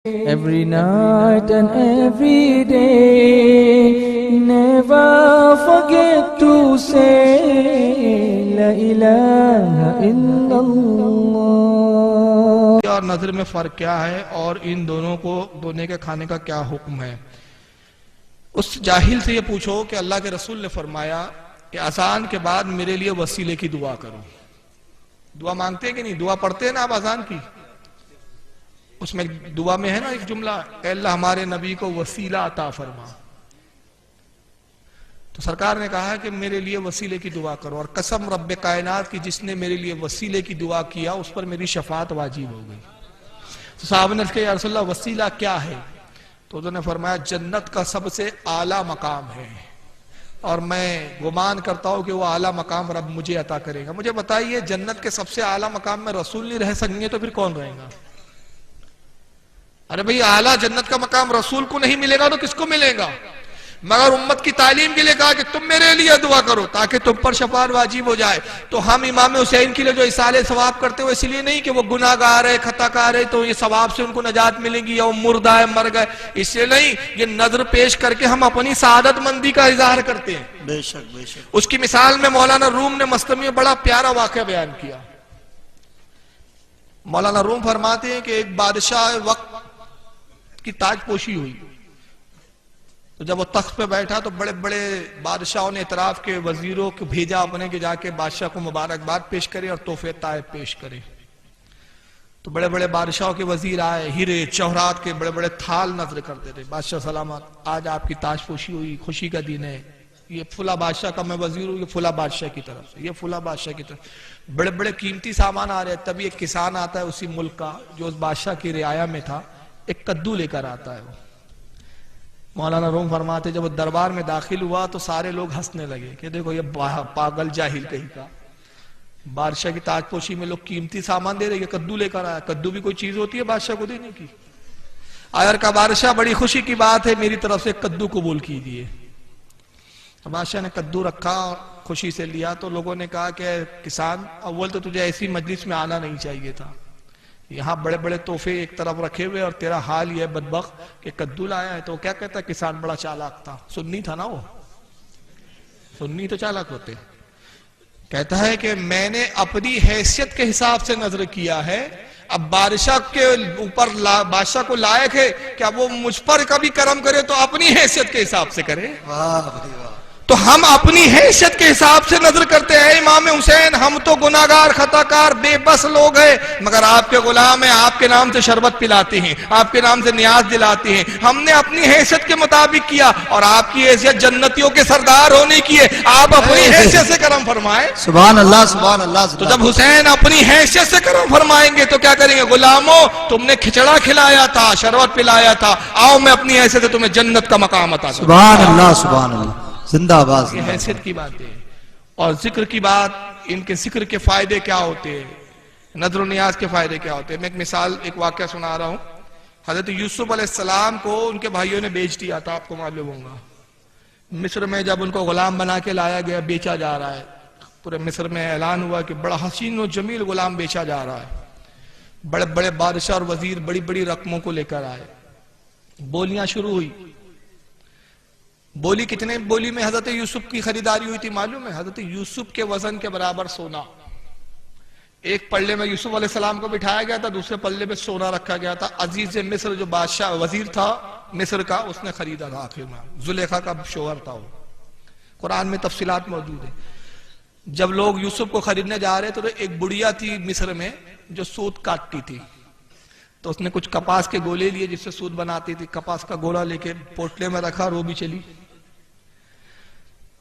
Every night and every day, never forget to say La ilaha illallah. اور نظر میں فرق کیا ہے اور ان دونوں کو دونے کے کھانے کا کیا حکم ہے؟ اس جاہل سے یہ پوچھو کہ اللہ کے رسول نے فرمایا کہ اذان کے بعد میرے لیے وسیلے کی دعا کرو. دعا مانگتے ہیں کہ نہیں؟ دعا پڑھتے ہیں نا آپ اذان کی؟ اس میں دعا میں ہے نا ایک جملہ، اے اللہ ہمارے نبی کو وسیلہ عطا فرما. تو سرکار نے کہا کہ میرے لیے وسیلے کی دعا کرو، اور قسم رب کائنات کی جس نے میرے لیے وسیلے کی دعا کیا اس پر میری شفاعت واجب ہو گئی. تو صحابہ نے کہا یا رسول اللہ وسیلہ کیا ہے؟ تو انہوں نے فرمایا جنت کا سب سے اعلیٰ مقام ہے، اور میں گمان کرتا ہوں کہ وہ اعلیٰ مقام رب مجھے عطا کرے گا. مجھے بتائیے جنت کے سب سے اعلیٰ مقام میں رسول نہیں رہ سکیں گے تو پھر کون رہے گا؟ ارے بھئی اعلیٰ جنت کا مقام رسول کو نہیں ملے گا تو کس کو ملے گا؟ مگر امت کی تعلیم کے لیے کہا کہ تم میرے لیے دعا کرو تاکہ تم پر شفاعت واجب ہو جائے. تو ہم امام حسین کے لیے جو اصالہ ثواب کرتے ہوئے اس لیے نہیں کہ وہ گناہگار ہے، خطا کار ہے تو یہ ثواب سے ان کو نجات ملے گی، یا وہ مردہ ہے مر گئے، اس لیے نہیں. یہ نظر پیش کر کے ہم اپنی سعادت مندی کا اظہار کرتے ہیں. بے شک بے شک. اس کی مثال میں مولانا روم نے مستمی میں بڑا پیارا واقعہ بیان کیا. مولانا روم فرماتے ہیں کہ ایک بادشاہ وقت کی تاج پوشی ہوئی، تو جب وہ تخت پہ بیٹھا تو بڑے بڑے بادشاہوں نے اطراف کے وزیروں کو بھیجا اپنے کہ جا کے بادشاہ کو مبارکباد پیش کرے اور تحفے طائب پیش کرے. تو بڑے بڑے بادشاہوں کے وزیر آئے، ہیرے جوہرات کے بڑے بڑے تھال نظر کرتے تھے. بادشاہ سلامت، آج آپ کی تاج پوشی ہوئی، خوشی کا دن ہے. یہ فلاں بادشاہ کا میں وزیر ہوں، یہ فلاں بادشاہ کی طرف سے، یہ فلاں بادشاہ کی طرف. بڑے بڑے قیمتی سامان آ رہے ہیں. تبھی ایک کسان آتا ہے اسی ملک کا جو اس بادشاہ کی رعایا میں تھا، ایک کدو لے کر آتا ہے. وہ مولانا روم فرماتے جب وہ دربار میں داخل ہوا تو سارے لوگ ہنسنے لگے کہ دیکھو یہ پاگل جاہل کہیں کا، بادشاہ کی تاج پوشی میں لوگ قیمتی سامان دے رہے، یہ کدو لے کر آیا. کدو بھی کوئی چیز ہوتی ہے بادشاہ کو دینے کی؟ آئر کا بادشاہ بڑی خوشی کی بات ہے، میری طرف سے کدو قبول کیجیے. بادشاہ نے کدو رکھا، خوشی سے لیا. تو لوگوں نے کہا کہ کسان اول تو تجھے ایسی مجلس میں آنا نہیں چاہیے تھا، یہاں بڑے بڑے تحفے ایک طرف رکھے ہوئے اور تیرا حال یہ بدبخت کہ کدو لایا ہے. تو کیا کہتا ہے کسان بڑا چالاک تھا، سنی تھا نا، وہ سنی تو چالاک ہوتے. کہتا ہے کہ میں نے اپنی حیثیت کے حساب سے نظر کیا ہے، اب بادشاہ کے اوپر بادشاہ کو لائق ہے کہ اب وہ مجھ پر کبھی کرم کرے تو اپنی حیثیت کے حساب سے کرے. تو ہم اپنی حیثیت کے حساب سے نظر کرتے ہیں. امام حسین ہم تو گناہگار خطا کار بے بس لوگ ہیں، مگر آپ کے غلام ہیں، آپ کے نام سے شربت پلاتے ہیں، آپ کے نام سے نیاز دلاتے ہیں. ہم نے اپنی حیثیت کے مطابق کیا، اور آپ کی حیثیت جنتیوں کے سردار ہونے کی ہے. آپ اپنی حیثیت سے کرم فرمائیں. سبحان اللہ سبحان اللہ. تو جب حسین اپنی حیثیت سے کرم فرمائیں گے تو کیا کریں گے؟ غلاموں تم نے کھچڑا کھلایا تھا، شربت پلایا تھا، آؤ میں اپنی حیثیت سے تمہیں جنت کا مقام عطا کروں. سبحان اللہ سبحان اللہ. زندہ آباد. یہ حیثیت کی بات ہے. اور ذکر کی بات، ان کے ذکر کے فائدے کیا ہوتے ہیں، نظر و نیاز کے فائدے کیا ہوتے ہیں. میں ایک مثال، ایک واقعہ سنا رہا ہوں. حضرت یوسف علیہ السلام کو ان کے بھائیوں نے بیچ دیا تھا، آپ کو معلوم ہوگا. مصر میں جب ان کو غلام بنا کے لایا گیا، بیچا جا رہا ہے. پورے مصر میں اعلان ہوا کہ بڑا حسین و جمیل غلام بیچا جا رہا ہے. بڑے بڑے بادشاہ اور وزیر بڑی بڑی رقموں کو لے کر آئے. بولیاں شروع ہوئی. بولی کتنے بولی میں حضرت یوسف کی خریداری ہوئی تھی معلوم ہے؟ حضرت یوسف کے وزن کے برابر سونا. ایک پلے میں یوسف علیہ السلام کو بٹھایا گیا تھا، دوسرے پلے میں سونا رکھا گیا تھا. عزیز مصر جو بادشاہ وزیر تھا مصر کا، اس نے خریدا تھا. آخر میں زلیخا کا شوہر تھا وہ. قرآن میں تفصیلات موجود ہیں. جب لوگ یوسف کو خریدنے جا رہے تو ایک بڑھیا تھی مصر میں جو سود کاٹتی تھی. تو اس نے کچھ کپاس کے گولے لیے جس سے سود بناتی تھی. کپاس کا گولا لے کے پوٹلے میں رکھا اور وہ بھی چلی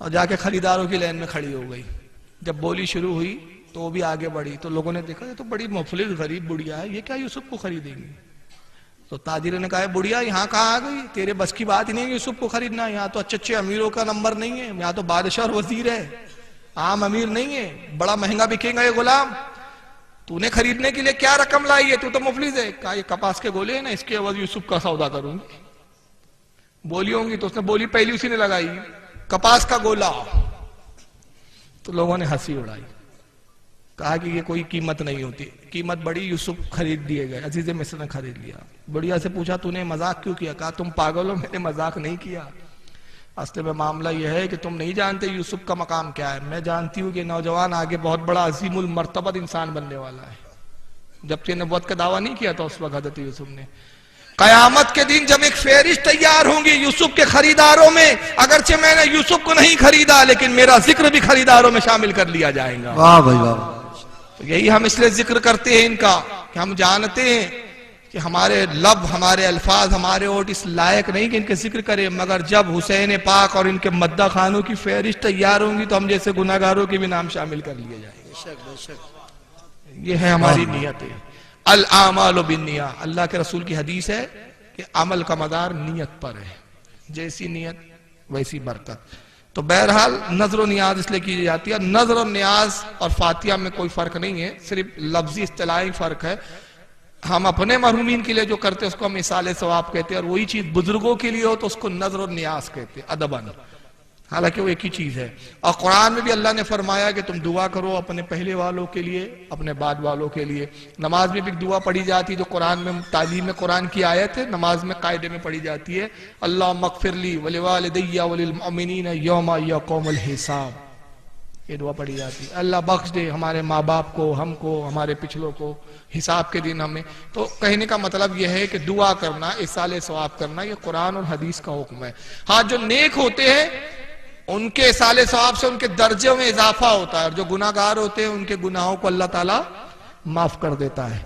اور جا کے خریداروں کی لائن میں کھڑی ہو گئی. جب بولی شروع ہوئی تو وہ بھی آگے بڑھی. تو لوگوں نے دیکھا یہ تو بڑی مفلس غریب بڑھیا ہے، یہ کیا یوسف کو خریدیں گی؟ تو تاجروں نے کہا بڑھیا یہاں کہاں آ گئی، تیرے بس کی بات ہی نہیں ہے یوسف کو خریدنا. یہاں تو اچھے اچھے امیروں کا نمبر نہیں ہے، یہاں تو بادشاہ اور وزیر ہے، عام امیر نہیں ہے. بڑا مہنگا بکے گا یہ غلام. تو نے خریدنے کے لیے کیا رقم لائی ہے؟ تو مفلس ہے. کہا یہ کپاس کے گولے ہیں نا، اس کے عوض یوسف کا سودا کروں گی. بولی ہوں گی تو اس نے بولی پہلی اسی نے لگائی، کپاس کا گولا. تو لوگوں نے ہنسی اڑائی. کہا کہ یہ کوئی قیمت نہیں ہوتی. قیمت بڑی. یوسف خرید دیے گئے, عزیز مصر نے خرید لیا. بڑھیا سے پوچھا تو نے مذاق کیوں کیا؟ کہا تم پاگل ہو, میں نے مذاق نہیں کیا. اصل میں معاملہ یہ ہے کہ تم نہیں جانتے یوسف کا مقام کیا ہے. میں جانتی ہوں کہ نوجوان آگے بہت بڑا عظیم المرتبت انسان بننے والا ہے. جب کہ نبوت کا دعویٰ نہیں کیا تھا اس وقت حضرت یوسف نے. قیامت کے دن جب ایک فہرست تیار ہوں گی یوسف کے خریداروں میں, اگرچہ میں نے یوسف کو نہیں خریدا لیکن میرا ذکر بھی خریداروں میں شامل کر لیا جائے گا. واہ بھائی واہ. تو یہی ہم اس لیے ذکر کرتے ہیں ان کا کہ ہم جانتے ہیں کہ ہمارے لب, ہمارے الفاظ, ہمارے ہوٹ اس لائق نہیں کہ ان کے ذکر کریں, مگر جب حسین پاک اور ان کے مدح خانوں کی فہرست تیار ہوں گی تو ہم جیسے گناہگاروں کے بھی نام شامل کر لیے جائیں گے. یہ ہے ہماری نیت ہے. الاعمال بالنیہ, اللہ کے رسول کی حدیث ہے کہ عمل کا مدار نیت پر ہے, جیسی نیت ویسی برکت. تو بہرحال نظر و نیاز اس لیے کی جاتی ہے. نظر و نیاز اور فاتحہ میں کوئی فرق نہیں ہے, صرف لفظی اصطلاحی فرق ہے. ہم اپنے مرحومین کے لیے جو کرتے ہیں اس کو ہم اصال ثواب کہتے ہیں, اور وہی چیز بزرگوں کے لیے ہو تو اس کو نظر و نیاز کہتے ہیں ادباً, حالانکہ وہ ایک ہی چیز ہے. اور قرآن میں بھی اللہ نے فرمایا کہ تم دعا کرو اپنے پہلے والوں کے لیے, اپنے بعد والوں کے لیے. نماز میں بھی ایک دعا پڑھی جاتی ہے جو قرآن میں تعلیم قرآن کی آیت ہے, نماز میں قاعدے میں پڑھی جاتی ہے, اللہم اغفر لی ولوالدی وللمؤمنین یوم یقوم الحساب. یہ دعا پڑھی جاتی ہے, اللہ بخش دے ہمارے ماں باپ کو, ہم کو, ہمارے پچھلوں کو, حساب کے دن ہمیں. تو کہنے کا مطلب یہ ہے کہ دعا کرنا, اصال ثواب کرنا, یہ قرآن اور حدیث کا حکم ہے. ہاں جو نیک ہوتے ہیں ان کے اصال ثواب سے ان کے درجے میں اضافہ ہوتا ہے, اور جو گناہگار ہوتے ہیں ان کے گناہوں کو اللہ تعالیٰ معاف کر دیتا ہے.